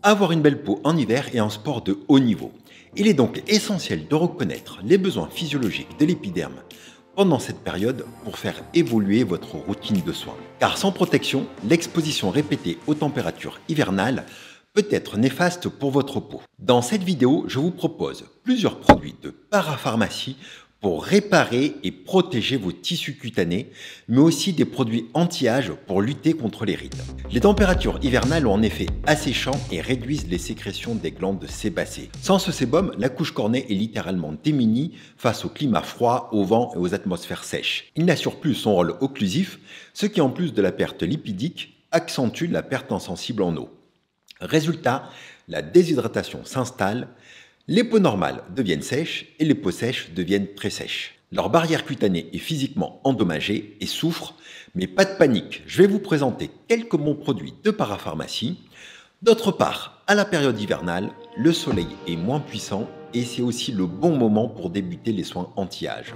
Avoir une belle peau en hiver est un sport de haut niveau. Il est donc essentiel de reconnaître les besoins physiologiques de l'épiderme pendant cette période pour faire évoluer votre routine de soins. Car sans protection, l'exposition répétée aux températures hivernales peut être néfaste pour votre peau. Dans cette vidéo, je vous propose plusieurs produits de parapharmacie pour réparer et protéger vos tissus cutanés, mais aussi des produits anti-âge pour lutter contre les rides. Les températures hivernales ont en effet asséchant et réduisent les sécrétions des glandes sébacées. Sans ce sébum, la couche cornée est littéralement démunie face au climat froid, au vent et aux atmosphères sèches. Il n'assure plus son rôle occlusif, ce qui en plus de la perte lipidique, accentue la perte insensible en eau. Résultat, la déshydratation s'installe, les peaux normales deviennent sèches et les peaux sèches deviennent très sèches. Leur barrière cutanée est physiquement endommagée et souffre, mais pas de panique, je vais vous présenter quelques bons produits de parapharmacie. D'autre part, à la période hivernale, le soleil est moins puissant et c'est aussi le bon moment pour débuter les soins anti-âge.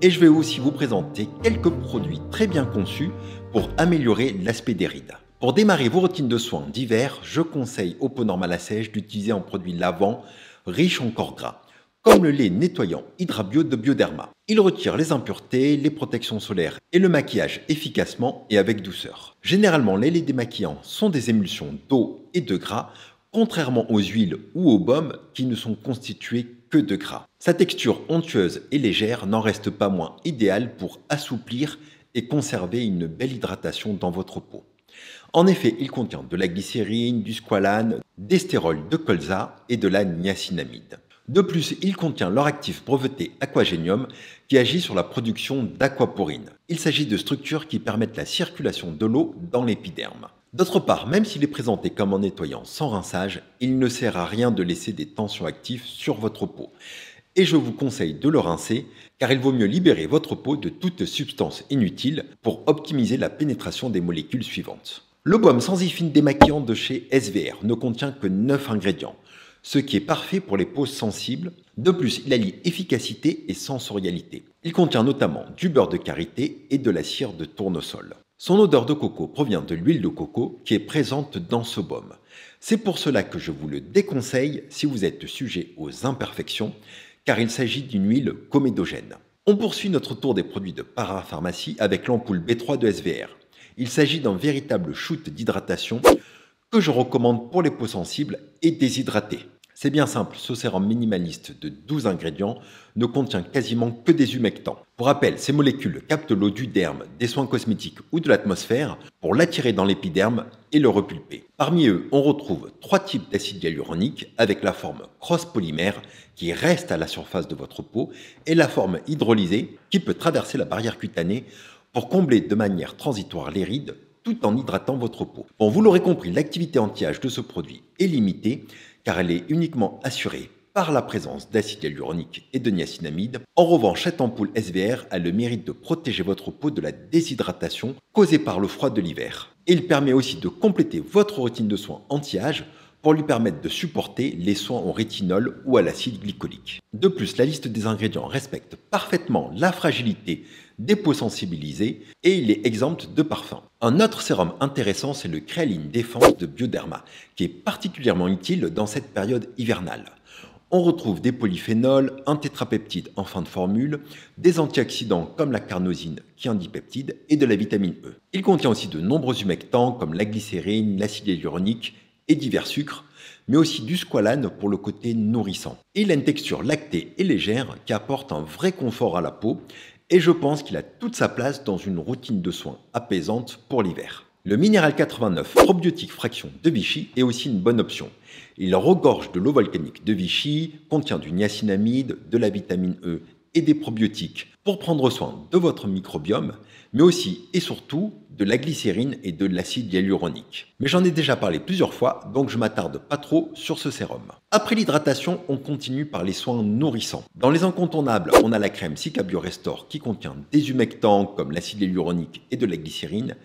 Et je vais aussi vous présenter quelques produits très bien conçus pour améliorer l'aspect des rides. Pour démarrer vos routines de soins d'hiver, je conseille aux peaux normales à sèche d'utiliser un produit lavant riche en corps gras, comme le lait nettoyant Hydrabio de Bioderma. Il retire les impuretés, les protections solaires et le maquillage efficacement et avec douceur. Généralement, les laits démaquillants sont des émulsions d'eau et de gras, contrairement aux huiles ou aux baumes qui ne sont constitués que de gras. Sa texture onctueuse et légère n'en reste pas moins idéale pour assouplir et conserver une belle hydratation dans votre peau. En effet, il contient de la glycérine, du squalane, des stérols de colza et de la niacinamide. De plus, il contient leur actif breveté Aquagenium qui agit sur la production d'aquaporine. Il s'agit de structures qui permettent la circulation de l'eau dans l'épiderme. D'autre part, même s'il est présenté comme un nettoyant sans rinçage, il ne sert à rien de laisser des tensions actives sur votre peau. Et je vous conseille de le rincer car il vaut mieux libérer votre peau de toute substance inutile pour optimiser la pénétration des molécules suivantes. Le baume Sensifine démaquillant de chez SVR ne contient que 9 ingrédients, ce qui est parfait pour les peaux sensibles. De plus, il allie efficacité et sensorialité. Il contient notamment du beurre de karité et de la cire de tournesol. Son odeur de coco provient de l'huile de coco qui est présente dans ce baume. C'est pour cela que je vous le déconseille si vous êtes sujet aux imperfections, car il s'agit d'une huile comédogène. On poursuit notre tour des produits de parapharmacie avec l'ampoule B3 de SVR. Il s'agit d'un véritable shoot d'hydratation que je recommande pour les peaux sensibles et déshydratées. C'est bien simple, ce sérum minimaliste de 12 ingrédients ne contient quasiment que des humectants. Pour rappel, ces molécules captent l'eau du derme, des soins cosmétiques ou de l'atmosphère pour l'attirer dans l'épiderme et le repulper. Parmi eux, on retrouve 3 types d'acide hyaluronique avec la forme cross-polymère qui reste à la surface de votre peau et la forme hydrolysée qui peut traverser la barrière cutanée pour combler de manière transitoire les rides tout en hydratant votre peau. Bon, vous l'aurez compris, l'activité anti-âge de ce produit est limitée car elle est uniquement assurée par la présence d'acide hyaluronique et de niacinamide. En revanche, cette ampoule SVR a le mérite de protéger votre peau de la déshydratation causée par le froid de l'hiver. Il permet aussi de compléter votre routine de soins anti-âge pour lui permettre de supporter les soins au rétinol ou à l'acide glycolique. De plus, la liste des ingrédients respecte parfaitement la fragilité des peaux sensibilisées et il est exempt de parfum. Un autre sérum intéressant, c'est le Créaline Défense de Bioderma, qui est particulièrement utile dans cette période hivernale. On retrouve des polyphénols, un tétrapeptide en fin de formule, des antioxydants comme la carnosine qui est un dipeptide et de la vitamine E. Il contient aussi de nombreux humectants comme la glycérine, l'acide hyaluronique et divers sucres, mais aussi du squalane pour le côté nourrissant. Il a une texture lactée et légère qui apporte un vrai confort à la peau et je pense qu'il a toute sa place dans une routine de soins apaisante pour l'hiver. Le Minéral 89 probiotique fraction de Vichy est aussi une bonne option. Il regorge de l'eau volcanique de Vichy, contient du niacinamide, de la vitamine E et des probiotiques pour prendre soin de votre microbiome, mais aussi et surtout de la glycérine et de l'acide hyaluronique. Mais j'en ai déjà parlé plusieurs fois, donc je m'attarde pas trop sur ce sérum. Après l'hydratation, on continue par les soins nourrissants. Dans les incontournables, on a la crème Cicabio Restore qui contient des humectants comme l'acide hyaluronique et de la glycérine,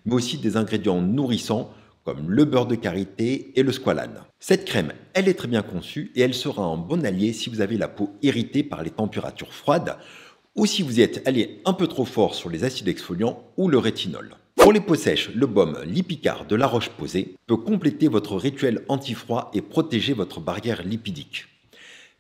mais aussi des ingrédients nourrissants comme le beurre de karité et le squalane. Cette crème, elle est très bien conçue et elle sera un bon allié si vous avez la peau irritée par les températures froides ou si vous y êtes allé un peu trop fort sur les acides exfoliants ou le rétinol. Pour les peaux sèches, le baume Lipicard de La Roche-Posay peut compléter votre rituel anti-froid et protéger votre barrière lipidique.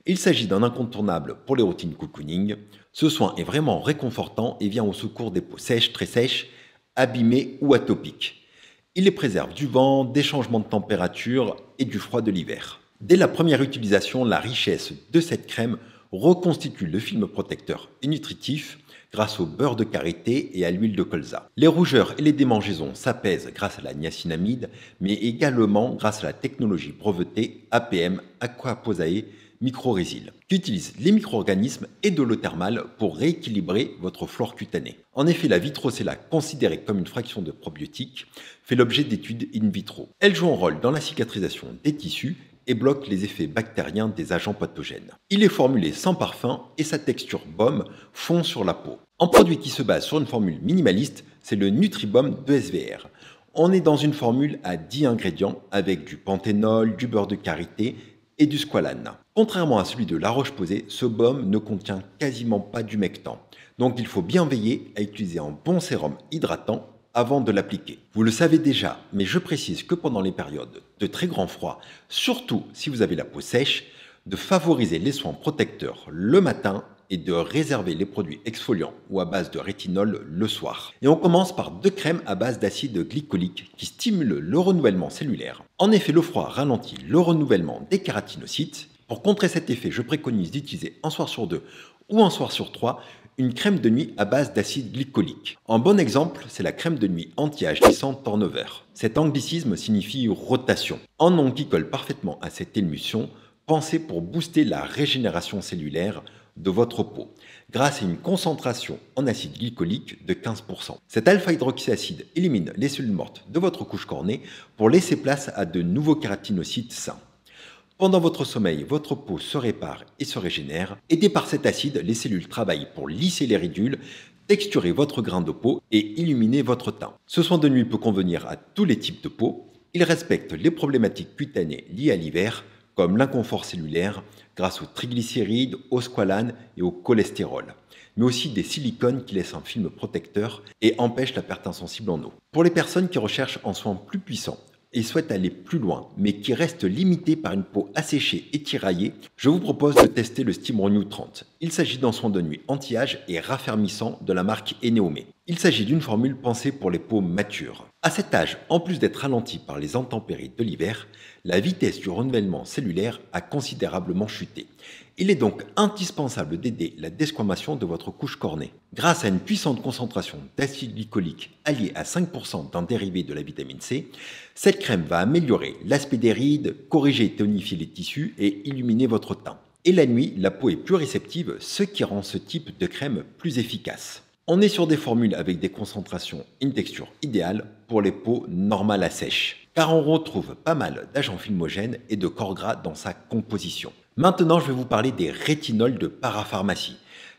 Il s'agit d'un incontournable pour les routines cocooning. Ce soin est vraiment réconfortant et vient au secours des peaux sèches, très sèches, abîmées ou atopiques. Il les préserve du vent, des changements de température et du froid de l'hiver. Dès la première utilisation, la richesse de cette crème reconstitue le film protecteur et nutritif grâce au beurre de karité et à l'huile de colza. Les rougeurs et les démangeaisons s'apaisent grâce à la niacinamide, mais également grâce à la technologie brevetée APM Aquaposae Microrésil, qui utilise les micro-organismes et de l'eau thermale pour rééquilibrer votre flore cutanée. En effet, la vitrocella, considérée comme une fraction de probiotiques, fait l'objet d'études in vitro. Elle joue un rôle dans la cicatrisation des tissus et bloque les effets bactériens des agents pathogènes. Il est formulé sans parfum et sa texture baume fond sur la peau. Un produit qui se base sur une formule minimaliste, c'est le Nutribaume de SVR. On est dans une formule à 10 ingrédients avec du panthénol, du beurre de karité et du squalane. Contrairement à celui de La Roche-Posay, ce baume ne contient quasiment pas d'humectant. Donc il faut bien veiller à utiliser un bon sérum hydratant avant de l'appliquer. Vous le savez déjà, mais je précise que pendant les périodes de très grand froid, surtout si vous avez la peau sèche, de favoriser les soins protecteurs le matin et de réserver les produits exfoliants ou à base de rétinol le soir. Et on commence par 2 crèmes à base d'acide glycolique qui stimulent le renouvellement cellulaire. En effet, le froid ralentit le renouvellement des kératinocytes. Pour contrer cet effet, je préconise d'utiliser un soir sur 2 ou un soir sur 3 une crème de nuit à base d'acide glycolique. Un bon exemple, c'est la crème de nuit anti-âge glissant Turnover. Cet anglicisme signifie rotation. Un nom qui colle parfaitement à cette émulsion, pensée pour booster la régénération cellulaire de votre peau, grâce à une concentration en acide glycolique de 15%. Cet alpha-hydroxyacide élimine les cellules mortes de votre couche cornée pour laisser place à de nouveaux kératinocytes sains. Pendant votre sommeil, votre peau se répare et se régénère. Aidé par cet acide, les cellules travaillent pour lisser les ridules, texturer votre grain de peau et illuminer votre teint. Ce soin de nuit peut convenir à tous les types de peau. Il respecte les problématiques cutanées liées à l'hiver, comme l'inconfort cellulaire, grâce aux triglycérides, au squalane et au cholestérol, mais aussi des silicones qui laissent un film protecteur et empêchent la perte insensible en eau. Pour les personnes qui recherchent un soin plus puissant et souhaitent aller plus loin, mais qui restent limitées par une peau asséchée et tiraillée, je vous propose de tester le Steam Renew 30. Il s'agit d'un soin de nuit anti-âge et raffermissant de la marque Eneome. Il s'agit d'une formule pensée pour les peaux matures. À cet âge, en plus d'être ralenti par les intempéries de l'hiver, la vitesse du renouvellement cellulaire a considérablement chuté. Il est donc indispensable d'aider la desquamation de votre couche cornée. Grâce à une puissante concentration d'acide glycolique alliée à 5% d'un dérivé de la vitamine C, cette crème va améliorer l'aspect des rides, corriger et tonifier les tissus et illuminer votre teint. Et la nuit, la peau est plus réceptive, ce qui rend ce type de crème plus efficace. On est sur des formules avec des concentrations et une texture idéale pour les peaux normales à sèche, car on retrouve pas mal d'agents filmogènes et de corps gras dans sa composition. Maintenant, je vais vous parler des rétinols de parapharmacie,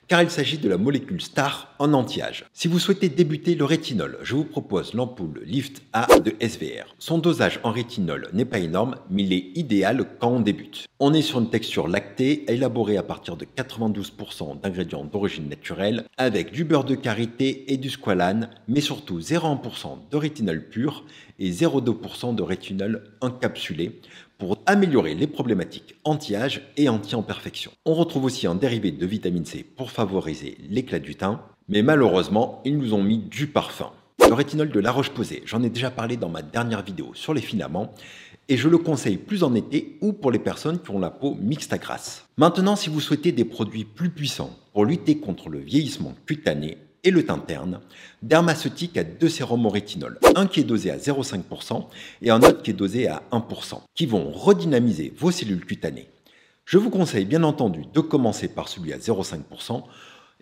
car il s'agit de la molécule star en anti-âge. Si vous souhaitez débuter le rétinol, je vous propose l'ampoule Lift A de SVR. Son dosage en rétinol n'est pas énorme, mais il est idéal quand on débute. On est sur une texture lactée, élaborée à partir de 92% d'ingrédients d'origine naturelle, avec du beurre de karité et du squalane, mais surtout 0,1% de rétinol pur et 0,2% de rétinol encapsulé, pour améliorer les problématiques anti-âge et anti-imperfection. On retrouve aussi un dérivé de vitamine C pour favoriser l'éclat du teint, mais malheureusement, ils nous ont mis du parfum. Le rétinol de La Roche-Posay, j'en ai déjà parlé dans ma dernière vidéo sur les filaments, et je le conseille plus en été ou pour les personnes qui ont la peau mixte à grasse. Maintenant, si vous souhaitez des produits plus puissants pour lutter contre le vieillissement cutané et le teint terne, Dermaceutique a 2 sérums au rétinol, un qui est dosé à 0,5% et un autre qui est dosé à 1%, qui vont redynamiser vos cellules cutanées. Je vous conseille bien entendu de commencer par celui à 0,5%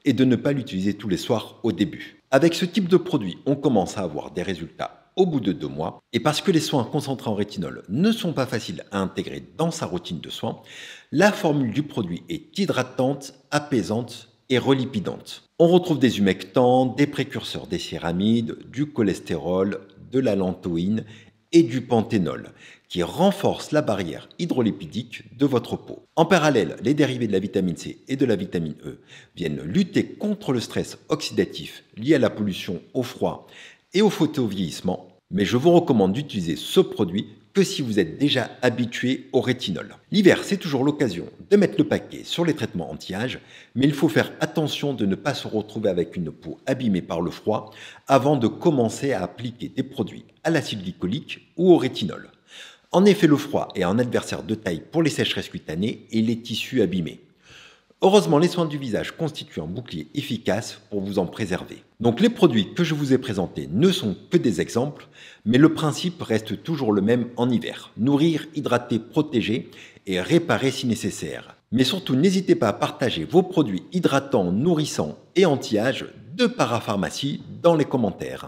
et de ne pas l'utiliser tous les soirs au début. Avec ce type de produit, on commence à avoir des résultats au bout de 2 mois, et parce que les soins concentrés en rétinol ne sont pas faciles à intégrer dans sa routine de soins, la formule du produit est hydratante, apaisante et relipidante. On retrouve des humectants, des précurseurs des céramides, du cholestérol, de la lantoïne et du panthénol, qui renforcent la barrière hydrolipidique de votre peau. En parallèle, les dérivés de la vitamine C et de la vitamine E viennent lutter contre le stress oxydatif lié à la pollution au froid et au photovieillissement, mais je vous recommande d'utiliser ce produit que si vous êtes déjà habitué au rétinol. L'hiver, c'est toujours l'occasion de mettre le paquet sur les traitements anti-âge, mais il faut faire attention de ne pas se retrouver avec une peau abîmée par le froid avant de commencer à appliquer des produits à l'acide glycolique ou au rétinol. En effet, le froid est un adversaire de taille pour les sécheresses cutanées et les tissus abîmés. Heureusement, les soins du visage constituent un bouclier efficace pour vous en préserver. Donc les produits que je vous ai présentés ne sont que des exemples, mais le principe reste toujours le même en hiver. Nourrir, hydrater, protéger et réparer si nécessaire. Mais surtout, n'hésitez pas à partager vos produits hydratants, nourrissants et anti-âge de Parapharmacie dans les commentaires.